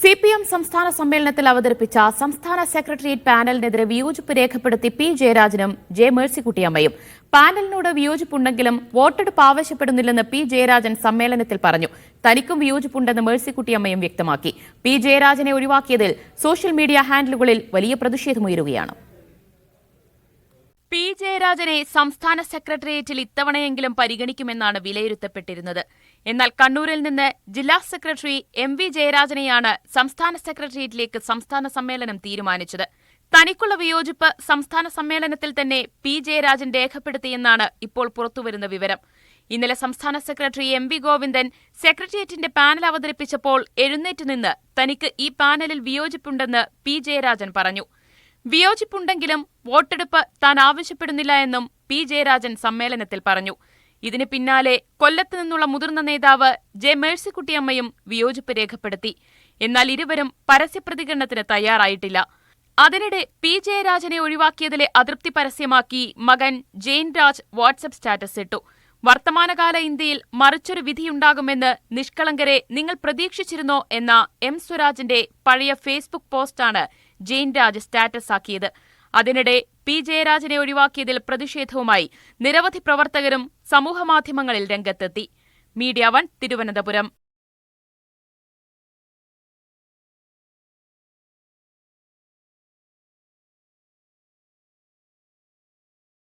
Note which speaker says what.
Speaker 1: CPM സംസ്ഥാന സമ്മേളനത്തിൽ അവതരിപ്പിച്ച സംസ്ഥാന സെക്രട്ടേറിയറ്റ് പാനലിനെതിരെ വിയോജിപ്പ് രേഖപ്പെടുത്തി പി ജയരാജനും ജെ മേഴ്സിക്കുട്ടിയമ്മയും. പാനലിനോട് വിയോജിപ്പുണ്ടെങ്കിലും വോട്ടെടുപ്പ് ആവശ്യപ്പെടുന്നില്ലെന്ന് പി ജയരാജൻ സമ്മേളനത്തിൽ പറഞ്ഞു. തനിക്കും വിയോജിപ്പുണ്ടെന്ന് മേഴ്സിക്കുട്ടിയമ്മയും വ്യക്തമാക്കി. പി ജയരാജനെ ഒഴിവാക്കിയതിൽ സോഷ്യൽ മീഡിയ ഹാൻഡിലുകളിൽ വലിയ പ്രതിഷേധമുയരുകയാണ്. പി ജയരാജനെ സംസ്ഥാന സെക്രട്ടേറിയറ്റിൽ ഇത്തവണയെങ്കിലും പരിഗണിക്കുമെന്നാണ് വിലയിരുത്തപ്പെട്ടിരുന്നത്. എന്നാൽ കണ്ണൂരിൽ നിന്ന് ജില്ലാ സെക്രട്ടറി MV ജയരാജനെയാണ് സംസ്ഥാന സെക്രട്ടേറിയറ്റിലേക്ക് സംസ്ഥാന സമ്മേളനം തീരുമാനിച്ചത്. തനിക്കുള്ള വിയോജിപ്പ് സംസ്ഥാന സമ്മേളനത്തിൽ തന്നെ പി ജയരാജൻ രേഖപ്പെടുത്തിയെന്നാണ് ഇപ്പോൾ പുറത്തുവരുന്ന വിവരം. ഇന്നലെ സംസ്ഥാന സെക്രട്ടറി MV ഗോവിന്ദൻ സെക്രട്ടേറിയറ്റിന്റെ പാനൽ അവതരിപ്പിച്ചപ്പോൾ എഴുന്നേറ്റ് നിന്ന് തനിക്ക് ഈ പാനലിൽ വിയോജിപ്പുണ്ടെന്ന് പി ജയരാജൻ പറഞ്ഞു. വിയോജിപ്പുണ്ടെങ്കിലും വോട്ടെടുപ്പ് താൻ ആവശ്യപ്പെടുന്നില്ല എന്നും പി ജയരാജൻ സമ്മേളനത്തിൽ പറഞ്ഞു. ഇതിന് പിന്നാലെ കൊല്ലത്ത് നിന്നുള്ള മുതിർന്ന നേതാവ് ജെ മേഴ്സിക്കുട്ടിയമ്മയും വിയോജിപ്പ് രേഖപ്പെടുത്തി. എന്നാൽ ഇരുവരും പരസ്യപ്രതികരണത്തിന് തയ്യാറായിട്ടില്ല. അതിനിടെ പി ജയരാജനെ ഒഴിവാക്കിയതിലെ അതൃപ്തി പരസ്യമാക്കി മകൻ ജെയിൻ രാജ് വാട്സ്ആപ്പ് സ്റ്റാറ്റസ് ഇട്ടു. വർത്തമാനകാല ഇന്ത്യയിൽ മറിച്ചൊരു വിധിയുണ്ടാകുമെന്ന് നിഷ്കളങ്കരെ നിങ്ങൾ പ്രതീക്ഷിച്ചിരുന്നോ എന്ന M സ്വരാജിന്റെ പഴയ ഫേസ്ബുക്ക് പോസ്റ്റാണ് ജെയിൻ രാജ് സ്റ്റാറ്റസ് ആക്കിയത്. അതിനിടെ പി ജയരാജനെ ഒഴിവാക്കിയതിൽ പ്രതിഷേധവുമായി നിരവധി പ്രവർത്തകരും സമൂഹമാധ്യമങ്ങളിൽ രംഗത്തെത്തി. മീഡിയ 1 തിരുവനന്തപുരം.